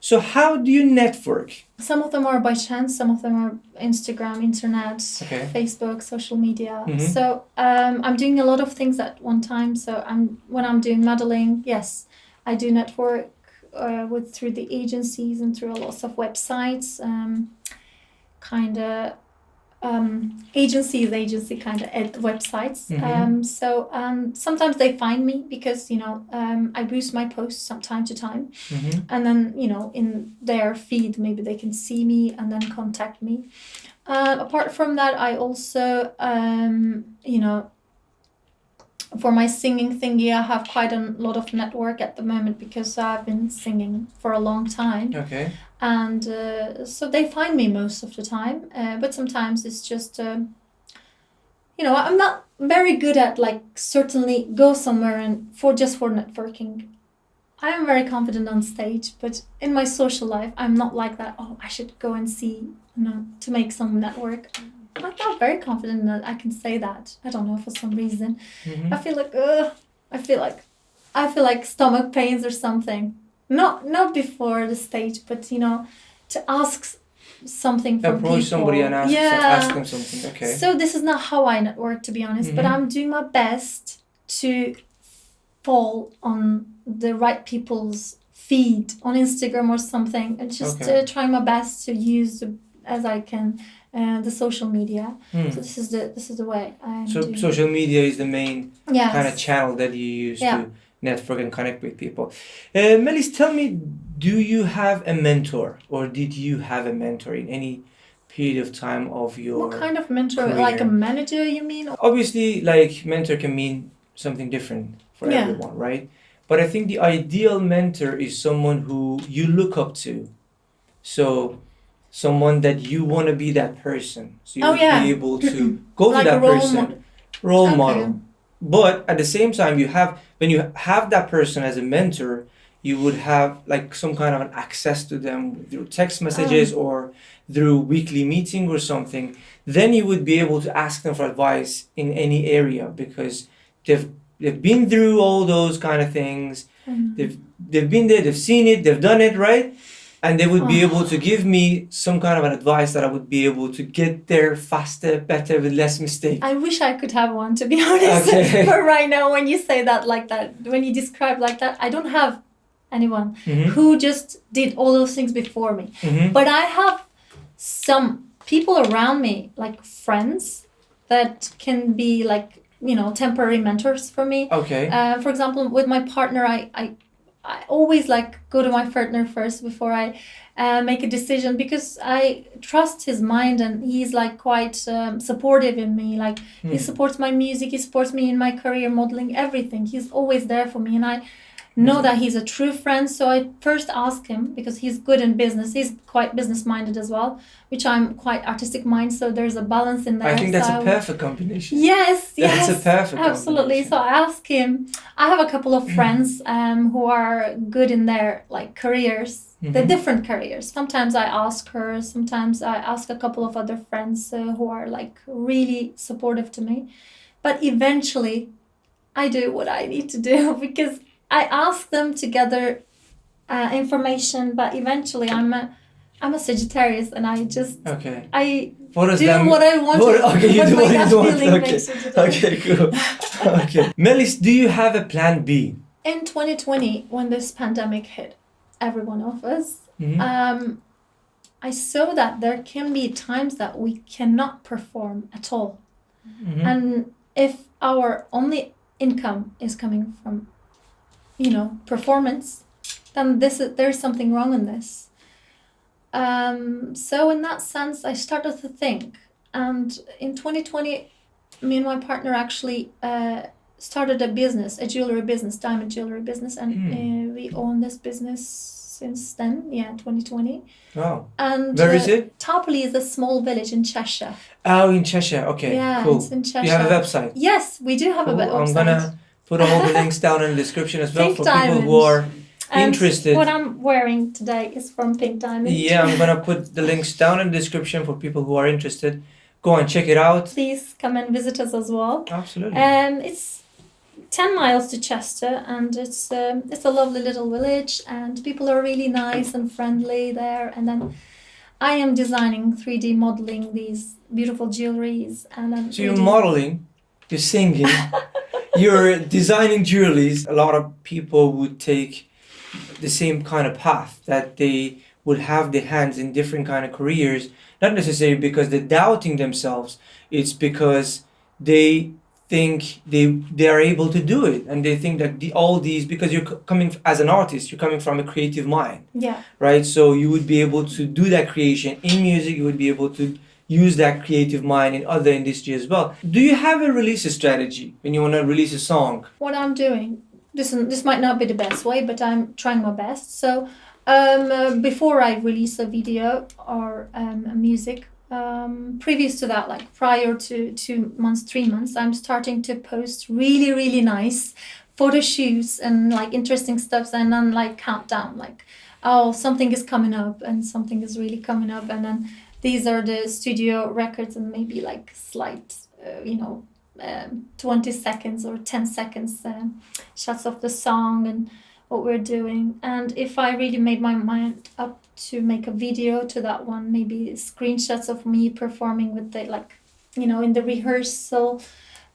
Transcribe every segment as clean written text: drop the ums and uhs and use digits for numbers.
So how do you network? Some of them are by chance, some of them are Instagram, internet, Okay. Facebook, social media. Mhm. So I'm doing a lot of things at one time. So when I'm doing modeling, yes, I do network through the agencies and through lots of websites. Kind of agency kind of websites. So sometimes they find me because I boost my posts from time to time, and then in their feed maybe they can see me and then contact me. Apart from that, I also for my singing thingy, I have quite a lot of network at the moment because I've been singing for a long time. Okay. And so they find me most of the time, but sometimes it's just I'm not very good at certainly go somewhere and for networking. I'm very confident on stage, but in my social life I'm not like that. Oh, I should go and see to make some network. I'm not very confident that I can say that. I don't know, for some reason. I feel like I feel like stomach pains or something. Not before the stage, but to ask something from people. Approach somebody and ask them something. Okay. So this is not how I network, to be honest, but I'm doing my best to fall on the right people's feed on Instagram or something, and just trying my best to use as I can the social media. So this is the way I'm doing. Social media is the main kind of channel that you use to network and connect with people. Melis, tell me, do you have a mentor, or did you have a mentor in any period of time of your What kind of mentor? career? Like a manager, you mean? Obviously, mentor can mean something different for everyone, right? But I think the ideal mentor is someone who you look up to. So someone that you want to be that person. So you would be able to go to that person, role model. But at the same time, when you have that person as a mentor, you would have some kind of an access to them through text messages or through weekly meeting or something. Then you would be able to ask them for advice in any area because they've been through all those kind of things. They've been there, they've seen it, they've done it, right? And they would be able to give me some kind of an advice that I would be able to get there faster, better, with less mistakes. I wish I could have one, to be honest. Okay. But right now, when you say that like that, when you describe like that, I don't have anyone who just did all those things before me. But I have some people around me, like friends, that can be temporary mentors for me. Okay. For example, with my partner, I always go to my partner first before I make a decision, because I trust his mind and he's quite supportive in me. He supports my music, he supports me in my career, modeling, everything. He's always there for me, and I know that he's a true friend. So I first ask him, because he's good in business. He's quite business minded as well, which I'm quite artistic mind. So there's a balance in there. I think that's a perfect combination. Yes, that's a perfect absolutely. So I ask him. I have a couple of friends who are good in their careers, the different careers. Sometimes I ask her. Sometimes I ask a couple of other friends who are really supportive to me. But eventually, I do what I need to do, because I ask them to gather information, but eventually I'm a Sagittarius, and I just I do what I want. You do what you want. Okay, cool. Okay, Melis, do you have a plan B? In 2020, when this pandemic hit every one of us, I saw that there can be times that we cannot perform at all, and if our only income is coming from performance, then there's something wrong in this. So in that sense, I started to think, and in 2020, me and my partner actually started a business, a jewelry business, diamond jewelry business, and we own this business since then. 2020. Wow. And where is it? Tarpley is a small village in Cheshire. Oh, in Cheshire. Okay. Yeah, cool. It's in Cheshire. You have a website? Yes, we do have a website. I'm gonna put all the links down in the description as well. Pink for Diamond. People who are interested. What I'm wearing today is from Pink Diamond. Yeah, I'm gonna put the links down in the description for people who are interested. Go and check it out. Please come and visit us as well. Absolutely. It's 10 miles to Chester, and it's a lovely little village, and people are really nice and friendly there. And then I am designing 3D modeling these beautiful jewelries, and then So you're modeling, you're singing, you're designing jewelries. A lot of people would take the same kind of path, that they would have their hands in different kind of careers, not necessarily because they're doubting themselves. It's because they think they are able to do it, and they think that all these, because you're coming as an artist, you're coming from a creative mind, right? So you would be able to do that creation in music. You would be able to use that creative mind in other industries as well. Do you have a release strategy when you want to release a song? What I'm doing, this might not be the best way, but I'm trying my best. So before I release a video or music, previous to that, like prior to 2 months, 3 months, I'm starting to post really, really nice photo shoots and like interesting stuff, and then like countdown, like, oh, something is coming up and something is really coming up, and then these are the studio records, and maybe like slight 20 seconds or 10 seconds shots of the song and what we're doing. And if I really made my mind up to make a video to that one, maybe screenshots of me performing with the, like, in the rehearsal,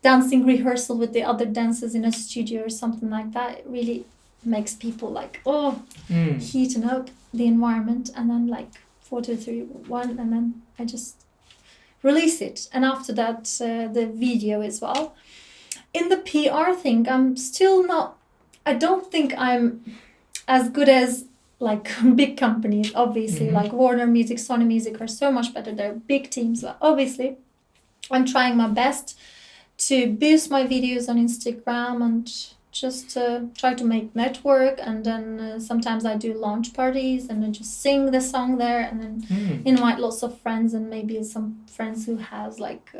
dancing rehearsal with the other dancers in a studio or something like that, it really makes people like, heating up the environment. And then like 4, 2, 3, 1, and then I just release it. And after that, the video as well. In the PR thing, I'm still not, I don't think I'm as good as like big companies, obviously, like Warner Music, Sony Music are so much better. They're big teams, but obviously I'm trying my best to boost my videos on Instagram and just try to make network. And then sometimes I do launch parties and then just sing the song there, and then invite lots of friends, and maybe some friends who has like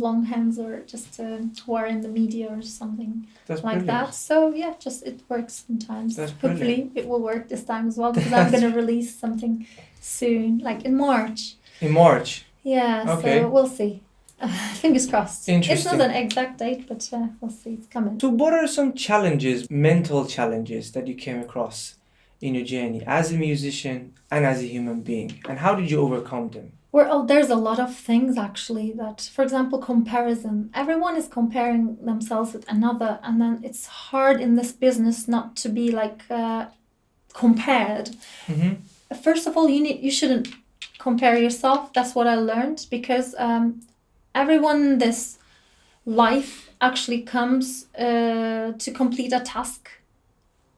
long hands, or just who are in the media or something. That's like brilliant. That. So yeah, just it works sometimes. That's hopefully it will work this time as well, because I'm going to release something soon, like in March. In March? Yeah, okay. So we'll see. Fingers crossed. Interesting. It's not an exact date, but we'll see. It's coming. So what are some challenges, mental challenges, that you came across in your journey as a musician and as a human being? And how did you overcome them? Well, there's a lot of things actually that, for example, comparison. Everyone is comparing themselves with another, and then it's hard in this business not to be like compared. First of all, you shouldn't compare yourself. That's what I learned, because everyone in this life actually comes to complete a task.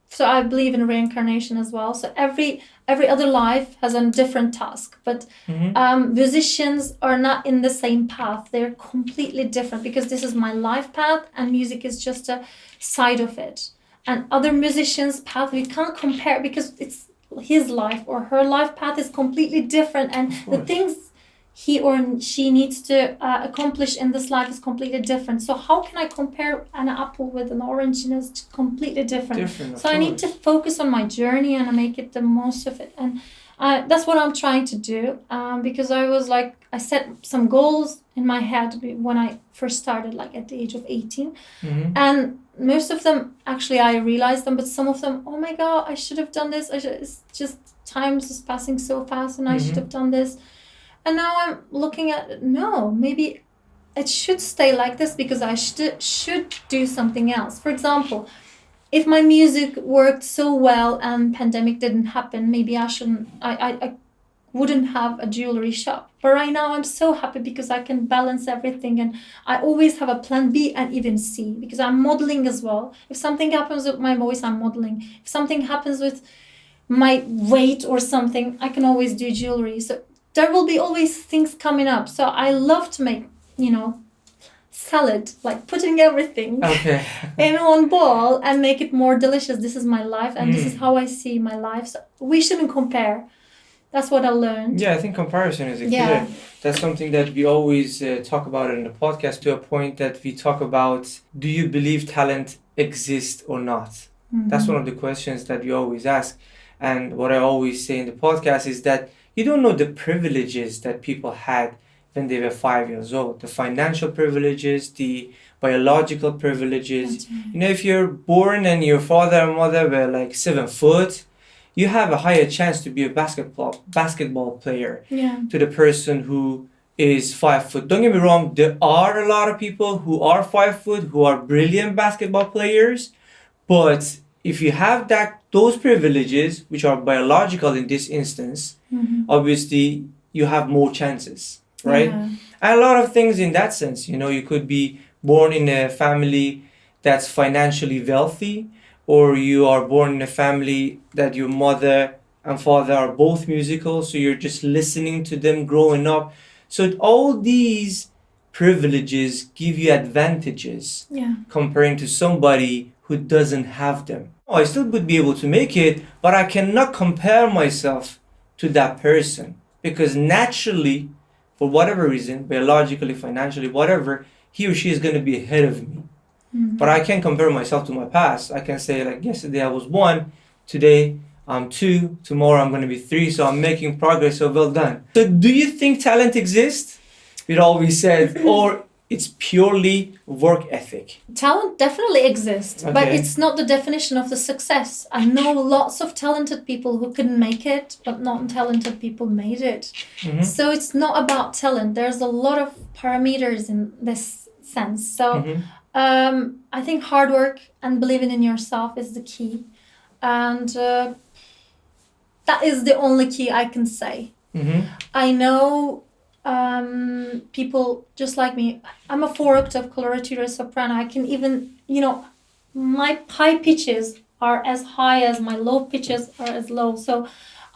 So I believe in reincarnation as well. So every other life has a different task. But musicians are not in the same path. They're completely different, because this is my life path and music is just a side of it. And other musicians' path, we can't compare, because it's his life or her life path is completely different. And the things he or she needs to accomplish in this life is completely different. So how can I compare an apple with an orange? It's completely different. So I need to focus on my journey and make it the most of it. And that's what I'm trying to do, because I set some goals in my head when I first started, like at the age of 18. And most of them, actually, I realized them, but some of them, oh my God, I should have done this. It's just time is passing so fast, and I should have done this. And now I'm looking at, no, maybe it should stay like this, because I should do something else. For example, if my music worked so well and pandemic didn't happen, maybe I wouldn't have a jewelry shop. But right now I'm so happy because I can balance everything, and I always have a plan B and even C, because I'm modeling as well. If something happens with my voice, I'm modeling. If something happens with my weight or something, I can always do jewelry. So there will be always things coming up. So I love to make, salad, like putting everything in one bowl and make it more delicious. This is my life, and this is how I see my life. So we shouldn't compare. That's what I learned. Yeah, I think comparison is a key. That's something that we always talk about in the podcast, to a point that we talk about, do you believe talent exists or not? That's one of the questions that we always ask. And what I always say in the podcast is that you don't know the privileges that people had when they were 5 years old. The financial privileges, biological privileges. That's right. You know, if you're born and your father and mother were like 7 foot, you have a higher chance to be a basketball player Yeah. to the person who is 5 foot. Don't get me wrong, there are a lot of people who are 5 foot who are brilliant basketball players, but if you have those privileges, which are biological in this instance, obviously you have more chances, right? Yeah. And a lot of things in that sense, you know, you could be born in a family that's financially wealthy, or you are born in a family that your mother and father are both musical, so you're just listening to them growing up. So all these privileges give you advantages Yeah. comparing to somebody who doesn't have them. Oh, I still would be able to make it, but I cannot compare myself to that person because naturally, for whatever reason, biologically, financially, whatever, he or she is going to be ahead of me. But I can't compare myself to my past. I can say, like, yesterday I was 1, today I'm 2, tomorrow I'm going to be 3, so I'm making progress, so well done. So do you think talent exists? With all we said, or it's purely work ethic? Talent definitely exists, but Okay. it's not the definition of the success. I know lots of talented people who couldn't make it, but not talented people made it. Mhm. So it's not about talent. There's a lot of parameters in this sense. So Mhm. I think hard work and believing in yourself is the key. And that is the only key I can say. Mhm. I know people just like me. I'm a 4-octave coloratura soprano. I can even, my high pitches are as high as my low pitches are as low. So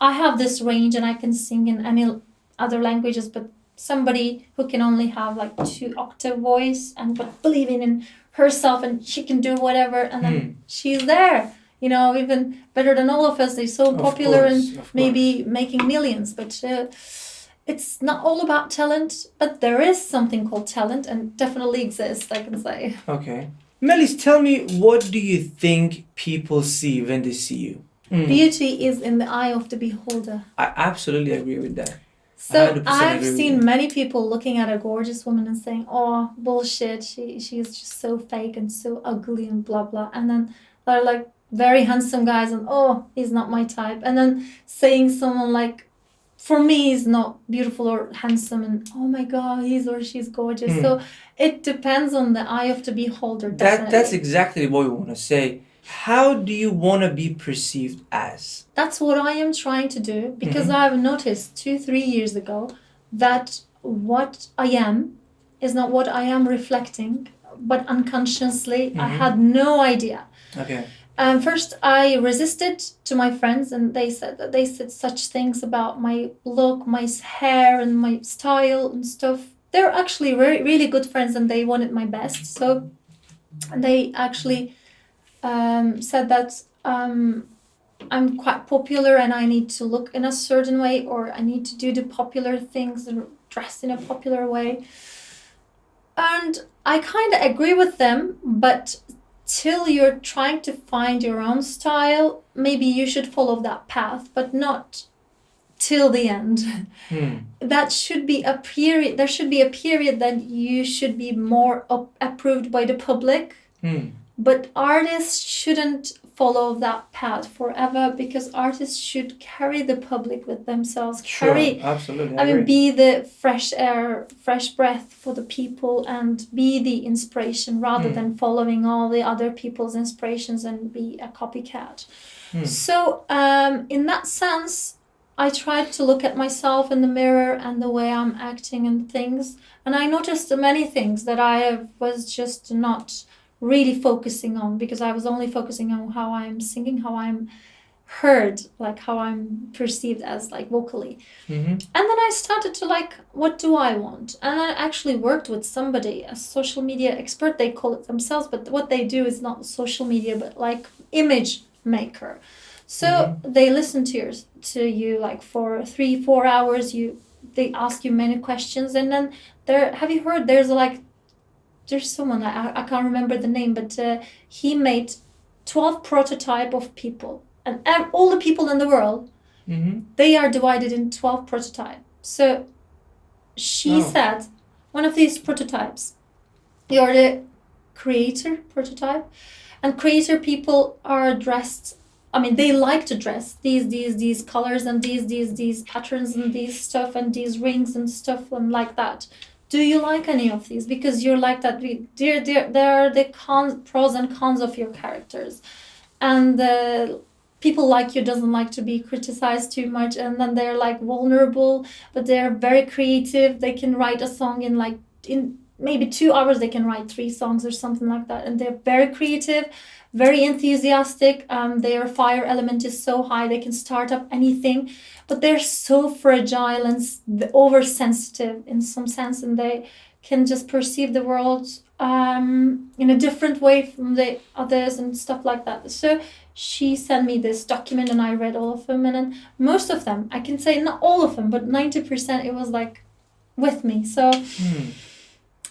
I have this range and I can sing in any other languages, but somebody who can only have like 2-octave voice but believing in herself and she can do whatever and then she's there. Even better than all of us. They're so popular and maybe making millions, but it's not all about talent, but there is something called talent and definitely exists, I can say. Okay. Melis, tell me, what do you think people see when they see you? Beauty is in the eye of the beholder. I absolutely agree with that. So 100% I've agree with seen you. many people looking at a gorgeous woman and saying, "Oh, bullshit, she's just so fake and so ugly and blah blah." And then they're like very handsome guys and, "Oh, he's not my type." And then saying someone like, "For me, he's not beautiful or handsome," and, "Oh my God, he's or she's gorgeous." So it depends on the eye of the beholder. Definitely. That's exactly what we want to say. How do you want to be perceived as? That's what I am trying to do because I've noticed 2-3 years ago that what I am is not what I am reflecting, but unconsciously I had no idea. Okay. First, I resisted to my friends, and they said such things about my look, my hair, and my style and stuff. They're actually really good friends, and they wanted my best. So they actually said that I'm quite popular, and I need to look in a certain way, or I need to do the popular things and dress in a popular way. And I kind of agree with them, but till you're trying to find your own style, maybe you should follow that path, but not till the end. That should be a period. There should be a period that you should be more approved by the public. But artists shouldn't follow that path forever because artists should carry the public with themselves. Sure, absolutely. I mean, be the fresh air, fresh breath for the people and be the inspiration rather than following all the other people's inspirations and be a copycat. So in that sense, I tried to look at myself in the mirror and the way I'm acting and things. And I noticed many things that I was just not really focusing on because I was only focusing on how I'm singing, how I'm heard, like how I'm perceived as like vocally. And then I started to like, what do I want? And I actually worked with somebody, a social media expert, they call it themselves, but what they do is not social media, but like image maker. So they listen to you like for 3-4 hours. They ask you many questions, and then have you heard? There's someone I can't remember the name, but he made 12 prototype of people, and all the people in the world, they are divided in 12 prototypes. So she said, one of these prototypes, you're the creator prototype. And creator people are dressed, I mean, they like to dress these colors and these patterns and these stuff and these rings and stuff and like that. Do you like any of these? Because you're like that. There are the pros and cons of your characters. And people like you doesn't like to be criticized too much. And then they're like vulnerable, but they're very creative. They can write a song in maybe 2 hours. They can write 3 songs or something like that. And they're very creative, very enthusiastic. Their fire element is so high. They can start up anything. But they're so fragile and oversensitive in some sense, and they can just perceive the world in a different way from the others and stuff like that. So she sent me this document, and I read all of them, and then most of them, I can say not all of them, but 90%, it was like with me. So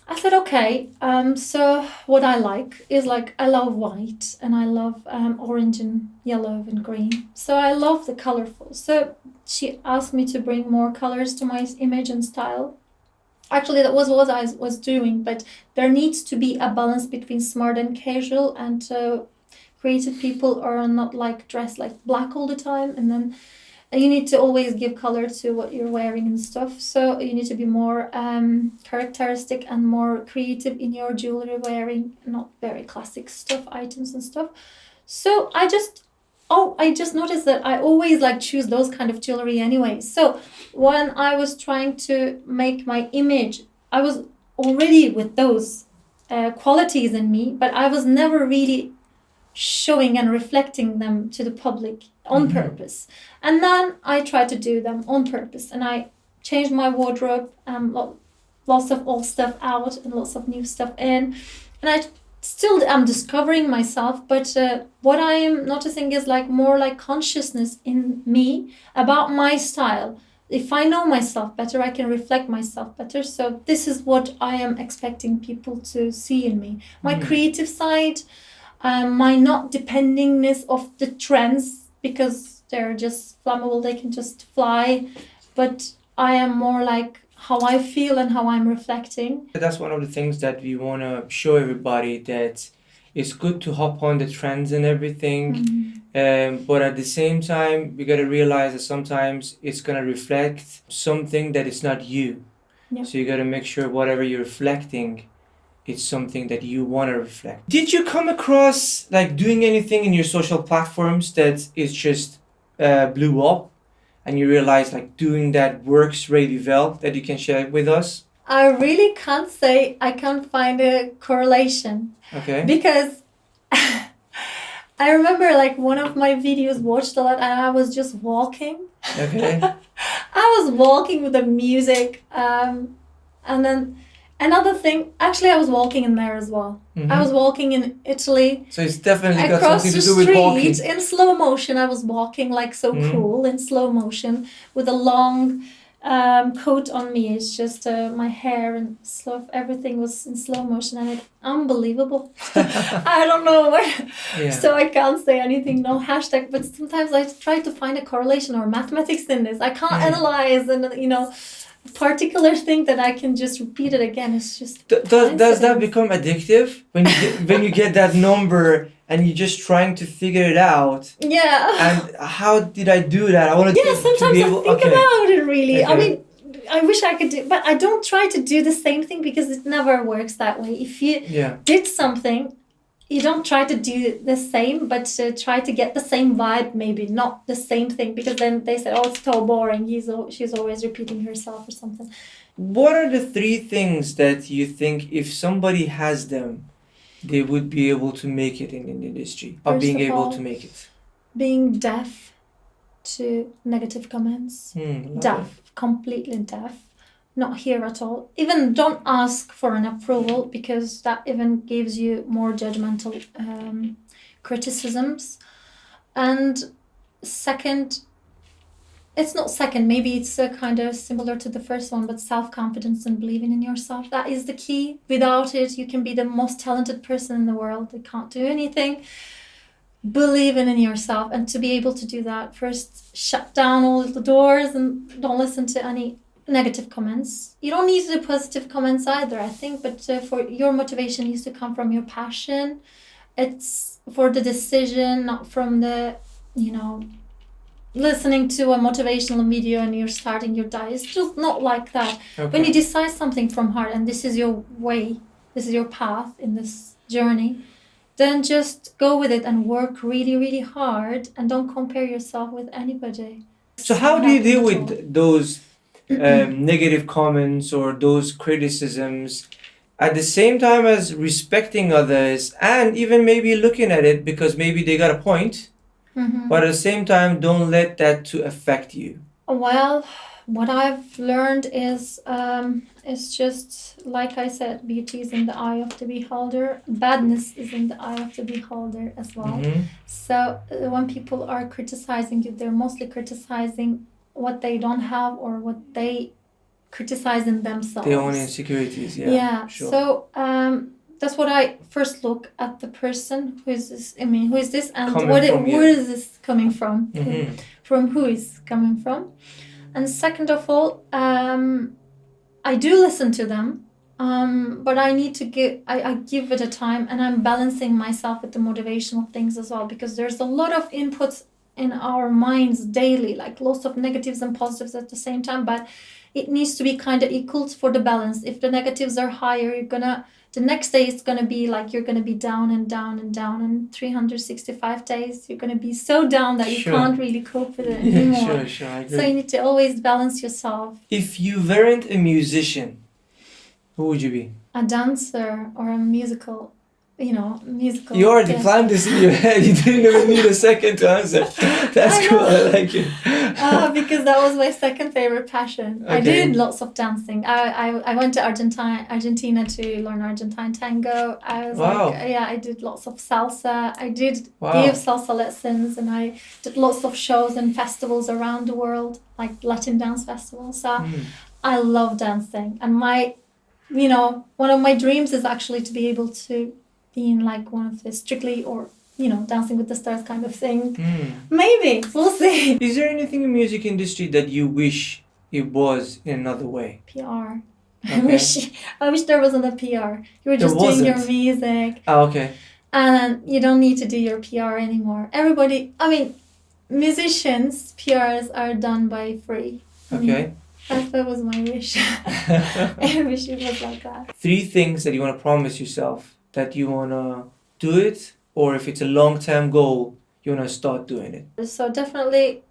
I said, okay, so what I like is like, I love white and I love orange and yellow and green. So I love the colorful. So she asked me to bring more colors to my image and style. Actually, that was what I was doing, but there needs to be a balance between smart and casual, and creative people are not like dressed like black all the time, and then you need to always give color to what you're wearing and stuff. So you need to be more characteristic and more creative in your jewelry wearing, not very classic stuff, items and stuff. So I just noticed that I always like choose those kind of jewelry anyway. So when I was trying to make my image, I was already with those qualities in me, but I was never really showing and reflecting them to the public on purpose. And then I tried to do them on purpose, and I changed my wardrobe, lots of old stuff out and lots of new stuff in, and I still am discovering myself, but what I am noticing is like more like consciousness in me about my style. If I know myself better, I can reflect myself better. So this is what I am expecting people to see in me. My creative side, my not dependingness of the trends, because they're just flammable, they can just fly. But I am more like how I feel and how I'm reflecting. That's one of the things that we want to show everybody, that it's good to hop on the trends and everything. But at the same time, we got to realize that sometimes it's going to reflect something that is not you. Yeah. So you got to make sure whatever you're reflecting, it's something that you want to reflect. Did you come across like doing anything in your social platforms that is just blew up, and you realize like doing that works really well, that you can share with us? I really can't say, I can't find a correlation. Okay. Because I remember like one of my videos watched a lot, and I was just walking. Okay. I was walking with the music. And then another thing, actually I was walking in there as well. I was walking in Italy. So it's definitely got Across something the to do with walking. street in slow motion. I was walking like so cool in slow motion with a long coat on me. It's just my hair and stuff. Everything was in slow motion, and it's unbelievable. I don't know where. Yeah. So I can't say anything, no hashtag. But sometimes I try to find a correlation or mathematics in this. I can't analyze and particular thing that I can just repeat it again. It's just does that become addictive when you get that number and you're just trying to figure it out? Yeah. And how did I do that? I want to. Yeah, sometimes I think about it really. Okay. I mean, I wish I could do, but I don't try to do the same thing because it never works that way. If you did something, you don't try to do the same, but try to get the same vibe, maybe not the same thing, because then they say, oh, it's so boring. She's always repeating herself or something. What are the 3 things that you think if somebody has them, they would be able to make it in the industry, or being able to make it? Being deaf to negative comments. Deaf, completely deaf. Not here at all. Even don't ask for an approval, because that even gives you more judgmental criticisms. And second, it's not second, maybe it's kind of similar to the first one, but self-confidence and believing in yourself. That is the key. Without it, you can be the most talented person in the world. They can't do anything. Believing in yourself, and to be able to do that, first shut down all the doors and don't listen to any negative comments. You don't need to do positive comments either, I think, but for your motivation needs to come from your passion. It's for the decision, not from the, listening to a motivational video and you're starting your diet. It's just not like that. Okay. When you decide something from heart and this is your way, this is your path in this journey, then just go with it and work really, really hard and don't compare yourself with anybody. So how do you deal with those negative comments or those criticisms at the same time as respecting others and even maybe looking at it because maybe they got a point, but at the same time don't let that to affect you? Well, what I've learned is it's just like I said, beauty is in the eye of the beholder. Badness is in the eye of the beholder as well. So when people are criticizing you, they're mostly criticizing what they don't have or what they criticize in themselves. Their own insecurities, Yeah. Sure. So that's what I first look at the person. Who is this? Who is this? And where is this coming from? From who is coming from? And second of all, I do listen to them, but I need to I give it a time, and I'm balancing myself with the motivational things as well, because there's a lot of inputs in our minds daily, like lots of negatives and positives at the same time, but it needs to be kind of equal for the balance. If the negatives are higher, the next day it's gonna be like you're gonna be down and down and down, and 365 days you're gonna be so down that you can't really cope with it anymore. Sure, I agree. So you need to always balance yourself. If you weren't a musician, who would you be? A dancer or a musical. You already planned this in your head. You didn't even need a second to answer. That's cool. I like it. Because that was my second favorite passion. Okay. I did lots of dancing. I went to Argentina to learn Argentine tango. I was I did lots of salsa. I did give salsa lessons, and I did lots of shows and festivals around the world, like Latin dance festivals. So I love dancing, and one of my dreams is actually to be able to be in like one of the Strictly or Dancing with the Stars kind of thing. Maybe we'll see. Is there anything in music industry that you wish it was in another way? PR. Okay. I wish there wasn't a PR. You were just doing your music. Oh, okay. And you don't need to do your PR anymore. Musicians PRs are done by free. Okay. That was my wish. I wish it was like that. 3 things that you want to promise yourself that you want to do it, or if it's a long-term goal, you want to start doing it. So definitely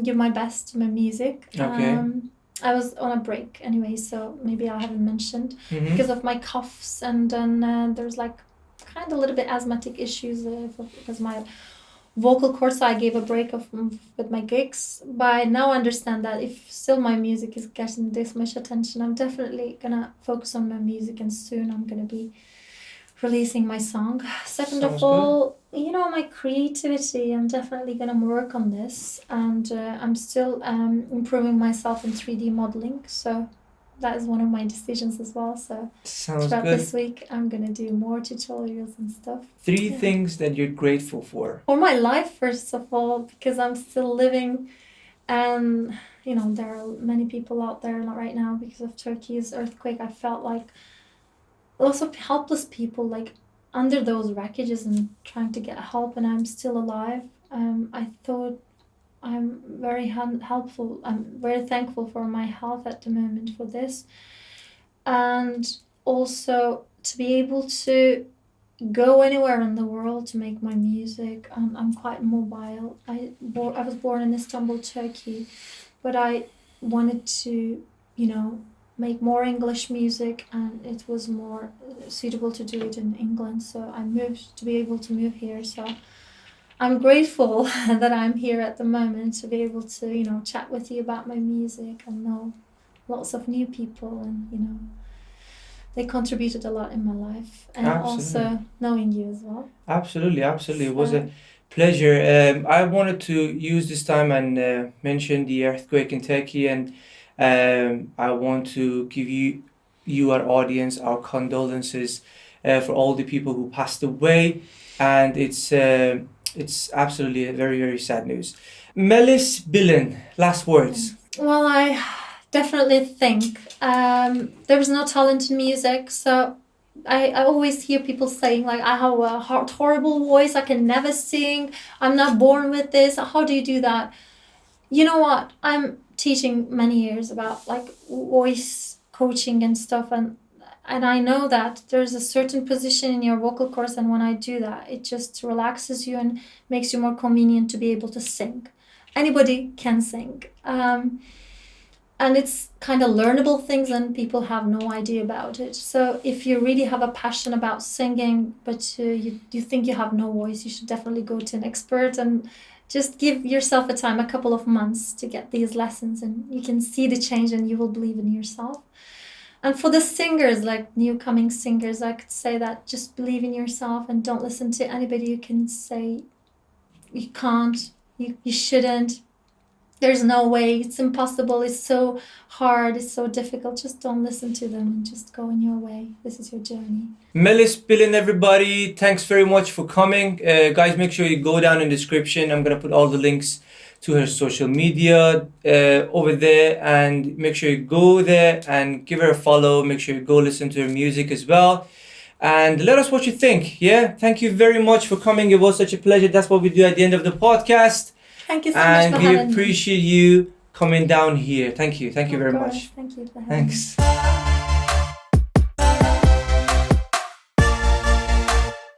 give my best to my music. Okay. I was on a break anyway, so maybe I haven't mentioned because of my coughs, and then there's like kind of a little bit asthmatic issues because my vocal cords. So I gave a break with my gigs, but I now understand that if still my music is getting this much attention, I'm definitely gonna focus on my music, and soon I'm gonna be releasing my song. Second of all, my creativity, I'm definitely gonna work on this, and I'm still improving myself in 3D modeling, so that is one of my decisions as well. So throughout this week I'm gonna do more tutorials and stuff. 3 things that you're grateful for my life, first of all, because I'm still living, and there are many people out there right now because of Turkey's earthquake. I felt like lots of helpless people like under those wreckages and trying to get help, and I'm still alive. I thought I'm very helpful. I'm very thankful for my health at the moment for this, and also to be able to go anywhere in the world to make my music. I'm quite mobile. I was born in Istanbul, Turkey, but I wanted to, make more English music, and it was more suitable to do it in England. So I moved to be able to move here. So I'm grateful that I'm here at the moment to be able to, chat with you about my music and know lots of new people, and, they contributed a lot in my life, and also knowing you as well. Absolutely. It was a pleasure. I wanted to use this time and mention the earthquake in Turkey, and I want to give you our audience, our condolences for all the people who passed away, and it's absolutely a very, very sad news. Melis Bilen, last words. Well, definitely think. There is no talent in music, so I always hear people saying like, I have a horrible voice, I can never sing, I'm not born with this. How do you do that? You know what? I'm teaching many years about like voice coaching and stuff, and I know that there's a certain position in your vocal cords, and when I do that, it just relaxes you and makes you more convenient to be able to sing. Anybody can sing. And it's kind of learnable things and people have no idea about it. So if you really have a passion about singing, but you think you have no voice, you should definitely go to an expert and just give yourself a time, a couple of months to get these lessons, and you can see the change and you will believe in yourself. And for the singers, like new coming singers, I could say that just believe in yourself and don't listen to anybody who can say you can't, you shouldn't. There's no way, it's impossible, it's so hard, it's so difficult. Just don't listen to them and just go in your way. This is your journey. Melis Bilen, everybody, thanks very much for coming. Guys, make sure you go down in the description. I'm going to put all the links to her social media over there, and make sure you go there and give her a follow. Make sure you go listen to her music as well. And let us what you think. Yeah, thank you very much for coming. It was such a pleasure. That's what we do at the end of the podcast. Thank you so much for having me. And we appreciate you coming down here. Thank you. Thank you very much. Thank you for having me. Thanks.